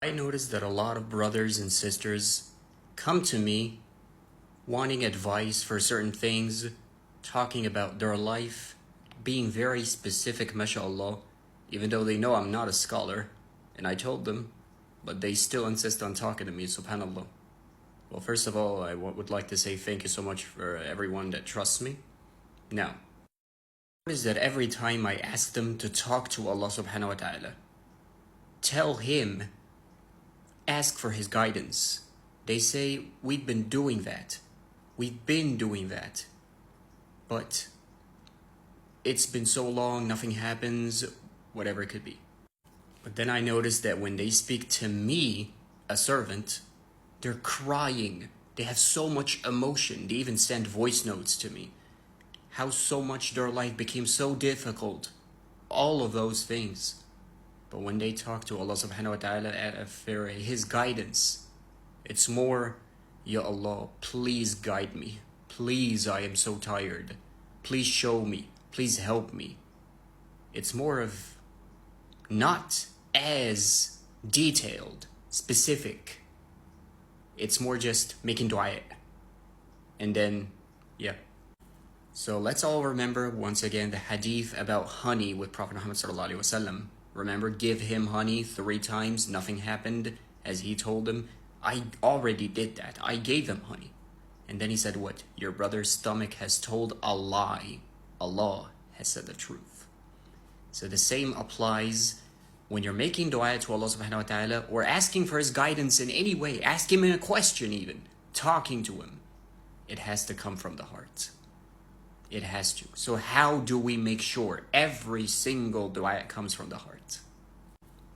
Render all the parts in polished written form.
I noticed that a lot of brothers and sisters come to me wanting advice for certain things, talking about their life, being very specific, mashallah, even though they know I'm not a scholar, and I told them, but they still insist on talking to me, subhanallah. Well, first of all, I would like to say thank you so much for everyone that trusts me. Now, notice that every time I ask them to talk to Allah subhanahu wa ta'ala, tell Him, ask for His guidance, they say, we've been doing that. We've been doing that. But it's been so long, nothing happens, whatever it could be. But then I noticed that when they speak to me, a servant, they're crying. They have so much emotion. They even send voice notes to me. How so much their life became so difficult. All of those things. But when they talk to Allah subhanahu wa ta'ala for His guidance, it's more, Ya Allah, please guide me. Please, I am so tired. Please show me. Please help me. It's more of not as detailed, specific. It's more just making dua. And then, yeah. So let's all remember once again the hadith about honey with Prophet Muhammad sallallahu alaihi wasallam. Remember, give him honey 3 times, nothing happened, as he told him. I already did that. I gave him honey. And then he said what? Your brother's stomach has told a lie. Allah has said the truth. So the same applies when you're making dua to Allah subhanahu wa ta'ala or asking for His guidance in any way. Ask Him in a question even. Talking to Him. It has to come from the heart. It has to. So how do we make sure every single dua comes from the heart?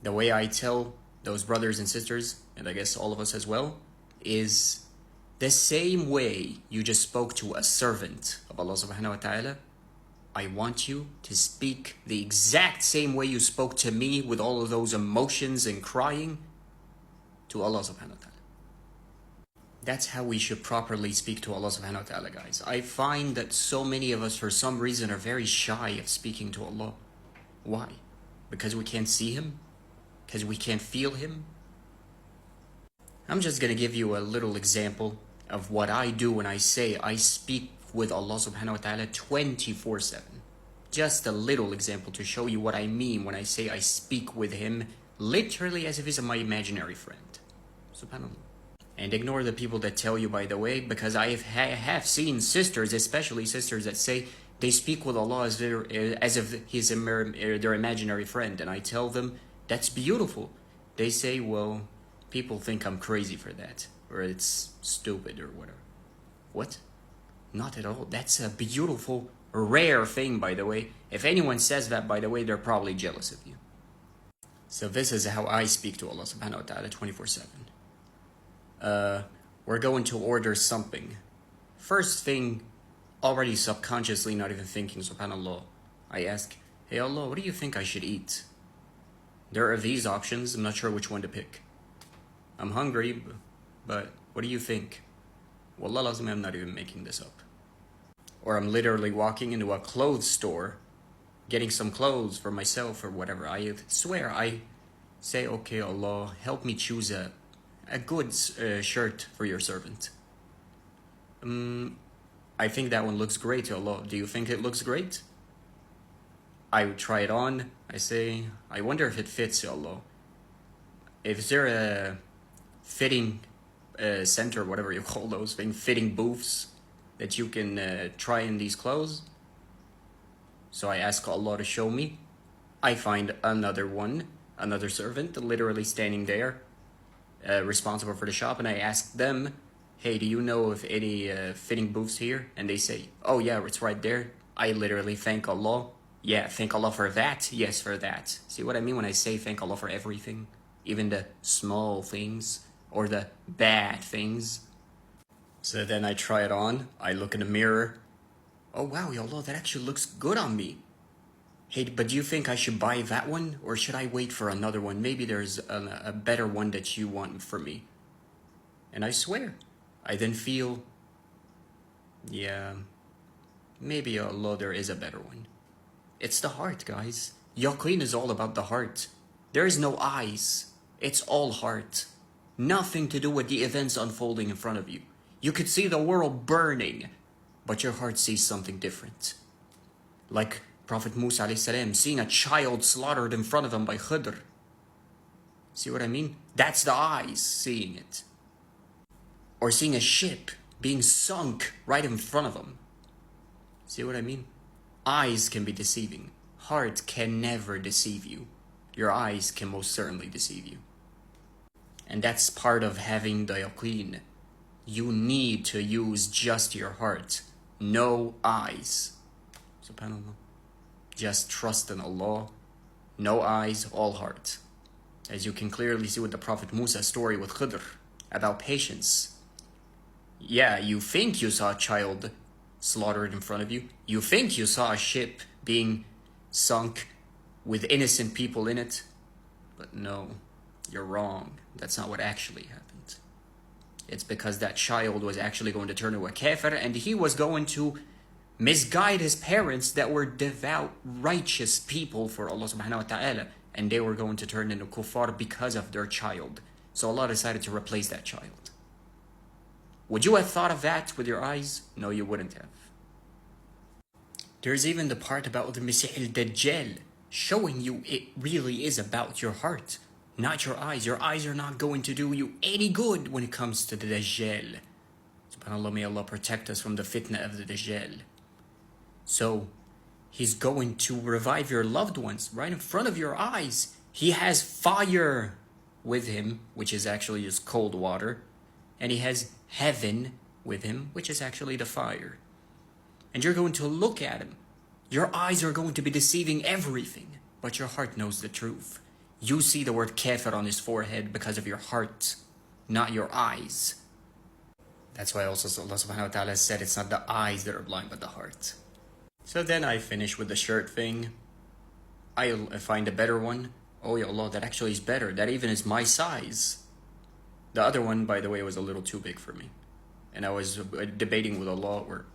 The way I tell those brothers and sisters, and I guess all of us as well, is the same way you just spoke to a servant of Allah subhanahu wa ta'ala. I want you to speak the exact same way you spoke to me with all of those emotions and crying to Allah subhanahu wa ta'ala. That's how we should properly speak to Allah subhanahu wa ta'ala, guys. I find that so many of us, for some reason, are very shy of speaking to Allah. Why? Because we can't see Him? Because we can't feel Him? I'm just going to give you a little example of what I do when I say I speak with Allah subhanahu wa ta'ala 24/7. Just a little example to show you what I mean when I say I speak with Him literally as if He's my imaginary friend. Subhanallah. And ignore the people that tell you, by the way, because I have seen sisters, especially sisters, that say they speak with Allah as if He's their imaginary friend. And I tell them, that's beautiful. They say, well, people think I'm crazy for that, or it's stupid or whatever. What? Not at all. That's a beautiful, rare thing, by the way. If anyone says that, by the way, they're probably jealous of you. So this is how I speak to Allah subhanahu wa ta'ala 24/7. We're going to order something. First thing, already subconsciously, not even thinking, subhanallah, I ask, hey Allah, what do you think I should eat? There are these options, I'm not sure which one to pick. I'm hungry, but what do you think? Wallah lazim, I'm not even making this up. Or I'm literally walking into a clothes store, getting some clothes for myself or whatever. I swear, I say, okay, Allah, help me choose a good shirt for your servant. I think that one looks great, Allah. Do you think it looks great? I would try it on. I say, I wonder if it fits, Allah. Is there a fitting center, whatever you call those things, fitting booths that you can try in these clothes? So I ask Allah to show me. I find another servant, literally standing there, responsible for the shop, and I ask them, hey, do you know of any fitting booths here? And they say, oh yeah, it's right there. I literally thank Allah. Yeah, thank Allah for that. Yes, for that. See what I mean when I say thank Allah for everything? Even the small things or the bad things. So then I try it on. I look in the mirror. Oh wow, Ya Allah, that actually looks good on me. Hey, but do you think I should buy that one? Or should I wait for another one? Maybe there's a better one that you want for me. And I swear, I then feel, yeah, maybe Allah, there is a better one. It's the heart, guys. Yaqeen is all about the heart. There is no eyes. It's all heart. Nothing to do with the events unfolding in front of you. You could see the world burning, but your heart sees something different. Like Prophet Musa alayhi salam seeing a child slaughtered in front of him by Khidr. See what I mean? That's the eyes seeing it. Or seeing a ship being sunk right in front of him. See what I mean? Eyes can be deceiving. Heart can never deceive you. Your eyes can most certainly deceive you. And that's part of having the yaqeen. You need to use just your heart. No eyes. SubhanAllah. Just trust in Allah. No eyes, all heart. As you can clearly see with the Prophet Musa's story with Khidr about patience. Yeah, you think you saw a child slaughtered in front of you. You think you saw a ship being sunk with innocent people in it. But no, you're wrong. That's not what actually happened. It's because that child was actually going to turn into a kafir, and he was going to misguide his parents that were devout, righteous people for Allah subhanahu wa ta'ala, and they were going to turn into kuffar because of their child. So Allah decided to replace that child. Would you have thought of that with your eyes? No, you wouldn't have. There's even the part about the Masih al-Dajjal, showing you it really is about your heart, not your eyes. Your eyes are not going to do you any good when it comes to the Dajjal. SubhanAllah, may Allah protect us from the fitna of the Dajjal. So, he's going to revive your loved ones right in front of your eyes. He has fire with him, which is actually just cold water. And he has heaven with him, which is actually the fire. And you're going to look at him. Your eyes are going to be deceiving everything, but your heart knows the truth. You see the word kafir on his forehead because of your heart, not your eyes. That's why also Allah subhanahu wa ta'ala said it's not the eyes that are blind, but the heart. So then I finish with the shirt thing. I find a better one. Oh ya Allah, that actually is better. That even is my size. The other one, by the way, was a little too big for me. And I was debating with Allah, or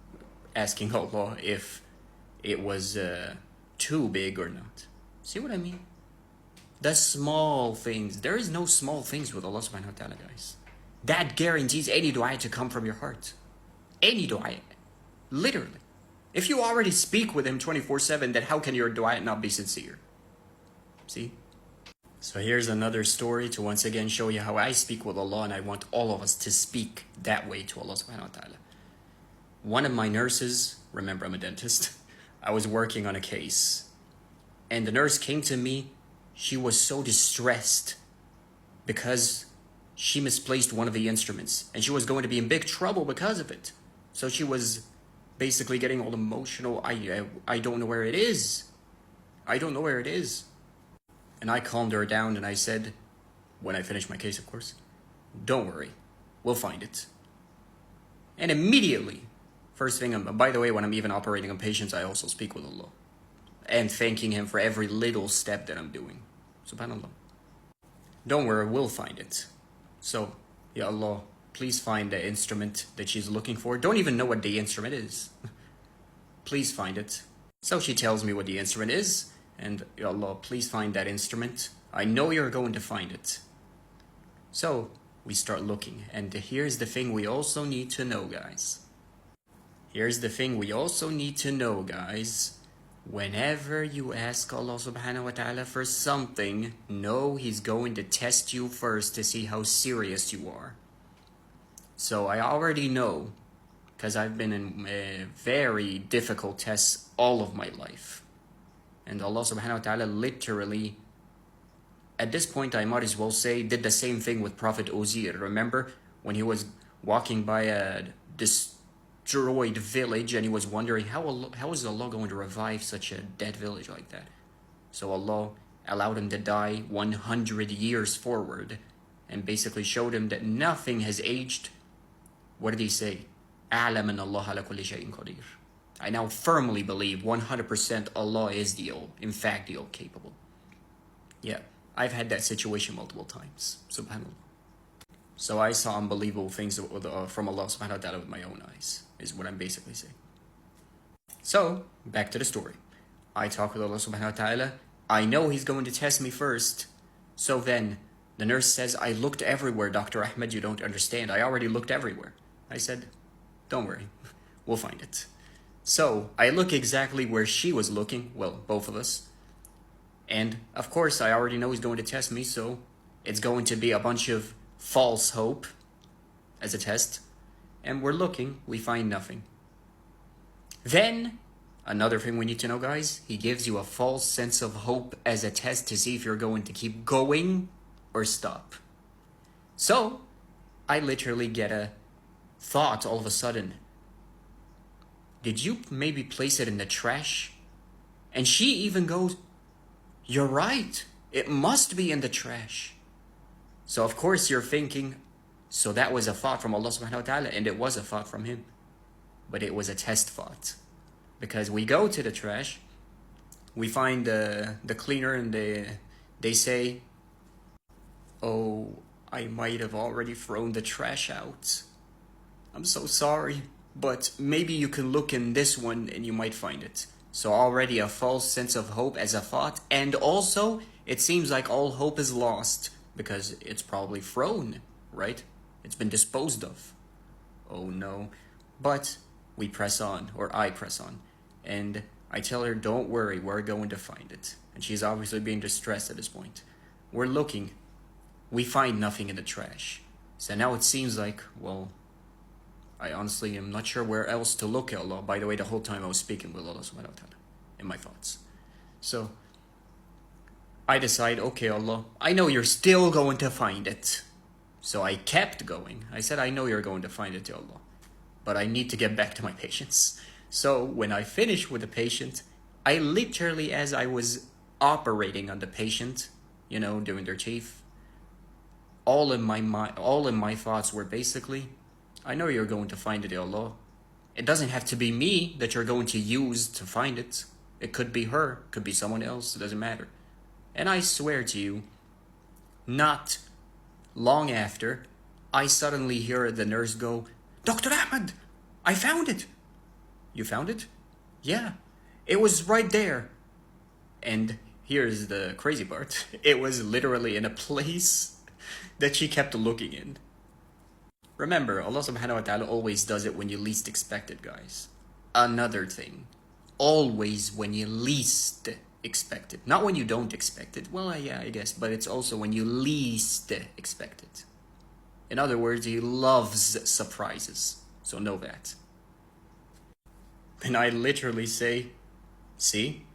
asking Allah if it was too big or not. See what I mean? The small things. There is no small things with Allah subhanahu wa ta'ala, guys. That guarantees any dua to come from your heart. Any dua. Literally. If you already speak with him 24/7, then how can your dua not be sincere? See? So here's another story to once again show you how I speak with Allah, and I want all of us to speak that way to Allah subhanahu wa ta'ala. One of my nurses, remember I'm a dentist, I was working on a case, and the nurse came to me. She was so distressed because she misplaced one of the instruments, and she was going to be in big trouble because of it. So she was basically getting all emotional. I don't know where it is. I don't know where it is. And I calmed her down and I said, when I finished my case, of course, don't worry, we'll find it. And immediately, first thing, by the way, when I'm even operating on patients, I also speak with Allah and thanking him for every little step that I'm doing. SubhanAllah. Don't worry, we'll find it. So, Ya Allah, please find the instrument that she's looking for. Don't even know what the instrument is. Please find it. So she tells me what the instrument is. And Ya Allah, please find that instrument. I know you're going to find it. So we start looking. And here's the thing we also need to know, guys. Here's the thing we also need to know, guys. Whenever you ask Allah subhanahu wa ta'ala for something, know He's going to test you first to see how serious you are. So I already know, because I've been in very difficult tests all of my life. And Allah subhanahu wa ta'ala literally, at this point I might as well say, did the same thing with Prophet Uzair. Remember when he was walking by a destroyed village and he was wondering how is Allah going to revive such a dead village like that? So Allah allowed him to die 100 years forward and basically showed him that nothing has aged. What did he say? أعلم أن الله على كل شيء قدير. I now firmly believe 100% Allah is the all capable. Yeah, I've had that situation multiple times. SubhanAllah. So I saw unbelievable things from Allah subhanahu wa ta'ala with my own eyes, is what I'm basically saying. So, back to the story. I talk with Allah subhanahu wa ta'ala. I know He's going to test me first. So then, The nurse says, I looked everywhere, Dr. Ahmed, you don't understand. I already looked everywhere. I said, don't worry, we'll find it. So I look exactly where she was looking, well, both of us. And of course, I already know he's going to test me, so it's going to be a bunch of false hope as a test. And we're looking, we find nothing. Then, another thing we need to know, guys, he gives you a false sense of hope as a test to see if you're going to keep going or stop. So, I literally get a thought all of a sudden. Did you maybe place it in the trash? And she even goes, you're right, it must be in the trash. So of course you're thinking, so that was a thought from Allah subhanahu wa ta'ala, and it was a thought from him. But it was a test thought. Because we go to the trash, we find the cleaner, and they say, oh, I might have already thrown the trash out. I'm so sorry, but maybe you can look in this one and you might find it. So already a false sense of hope as a thought, and also it seems like all hope is lost because it's probably thrown, right? It's been disposed of. Oh no. But we press on, or I press on, and I tell her, don't worry, we're going to find it. And she's obviously being distressed at this point. We're looking, we find nothing in the trash. So now it seems like, well, I honestly am not sure where else to look at Allah. By the way, the whole time I was speaking with Allah subhanahu wa ta'ala in my thoughts. So I decide, okay, Allah, I know you're still going to find it. So I kept going. I said, I know you're going to find it, Ya Allah, but I need to get back to my patients. So when I finished with the patient, I literally, as I was operating on the patient, you know, doing their teeth, all in my thoughts were basically, I know you're going to find it, Ya Allah. It doesn't have to be me that you're going to use to find it. It could be her, could be someone else, it doesn't matter. And I swear to you, not long after, I suddenly hear the nurse go, Dr. Ahmed, I found it. You found it? Yeah, it was right there. And here's the crazy part. It was literally in a place that she kept looking in. Remember, Allah subhanahu wa ta'ala always does it when you least expect it, guys. Another thing, always when you least expect it. Not when you don't expect it. Well, yeah, I guess, but it's also when you least expect it. In other words, he loves surprises. So know that. And I literally say, see,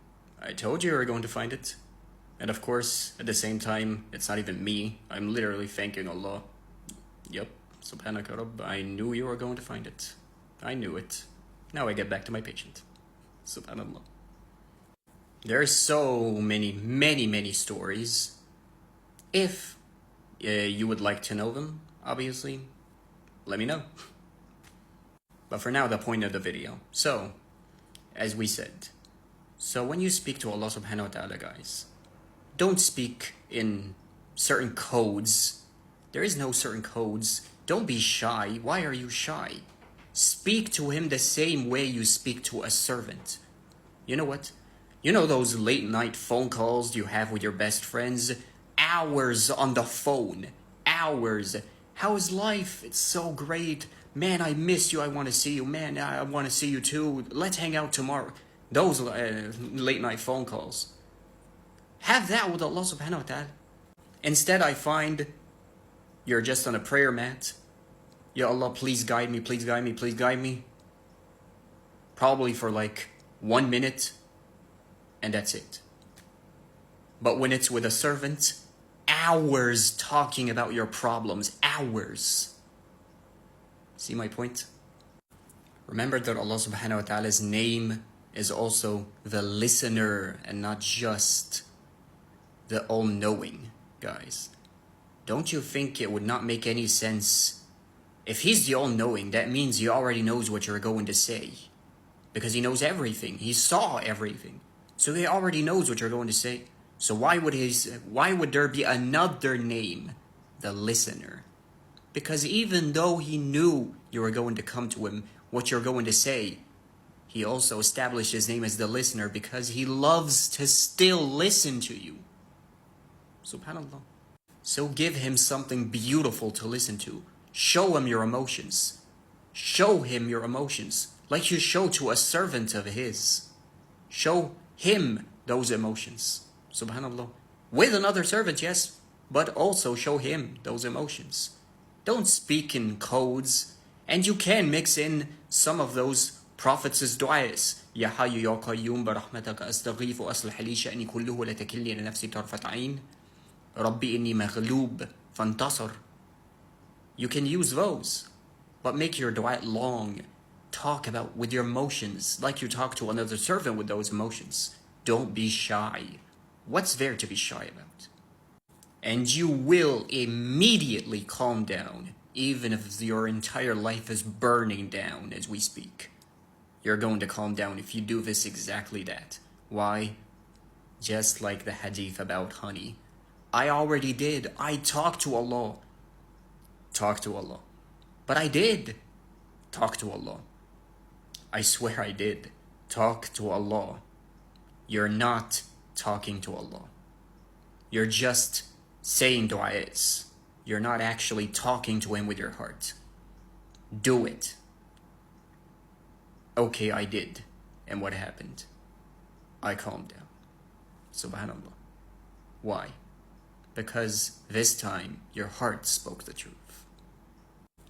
I told you were going to find it. And of course, at the same time, it's not even me. I'm literally thanking Allah. Yep. Subhanaka Rabb, I knew you were going to find it. I knew it. Now I get back to my patient. Subhanallah. There are so many stories. If you would like to know them, obviously, let me know. But for now, the point of the video. So, as we said, so when you speak to Allah subhanahu wa ta'ala, guys, don't speak in certain codes. There is no certain codes. Don't be shy. Why are you shy? Speak to him the same way you speak to a servant. You know what? You know those late night phone calls you have with your best friends? Hours on the phone. Hours. How is life? It's so great. Man, I miss you. I want to see you. Man, I want to see you too. Let's hang out tomorrow. Those late night phone calls. Have that with Allah subhanahu wa ta'ala. Instead, I find you're just on a prayer mat. Ya Allah, please guide me, please guide me, please guide me. Probably for like 1 minute, and that's it. But when it's with a servant, hours talking about your problems, hours. See my point? Remember that Allah subhanahu wa ta'ala's name is also the listener and not just the all-knowing, guys. Don't you think it would not make any sense? If he's the all-knowing, that means he already knows what you're going to say. Because he knows everything. He saw everything. So he already knows what you're going to say. So why would there be another name? The listener. Because even though he knew you were going to come to him, what you're going to say, he also established his name as the listener because he loves to still listen to you. Subhanallah. So give him something beautiful to listen to. Show him your emotions. Show him your emotions like you show to a servant of his. Show him those emotions. Subhanallah. With another servant, yes, but also show him those emotions. Don't speak in codes. And you can mix in some of those prophets' du'as. يا حي يا قيوم برحمتك أستغيث أصلح لي شأني كله لا تكلني لنفسي طرفة عين ربي إني مغلوب فانتصر. You can use those, but make your du'a long. Talk about with your emotions like you talk to another servant with those emotions. Don't be shy. What's there to be shy about? And you will immediately calm down, even if your entire life is burning down as we speak. You're going to calm down if you do this exactly that. Why? Just like the hadith about honey. I already did. I talked to Allah. Talk to Allah. But I did talk to Allah. I swear I did. Talk to Allah. You're not talking to Allah. You're just saying du'as. You're not actually talking to him with your heart. Do it. Okay, I did. And what happened? I calmed down. Subhanallah. Why? Because this time your heart spoke the truth.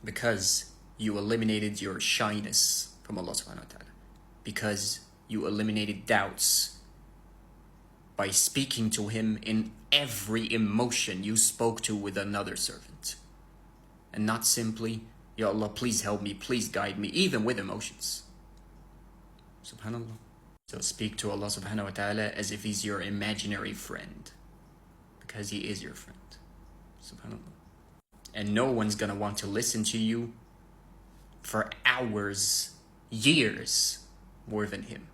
Because you eliminated your shyness from Allah subhanahu wa ta'ala. Because you eliminated doubts by speaking to him in every emotion you spoke to with another servant. And not simply, Ya Allah, please help me, please guide me, even with emotions. Subhanallah. So speak to Allah subhanahu wa ta'ala as if he's your imaginary friend. Because he is your friend. Subhanallah. And no one's gonna want to listen to you for hours, years, more than him.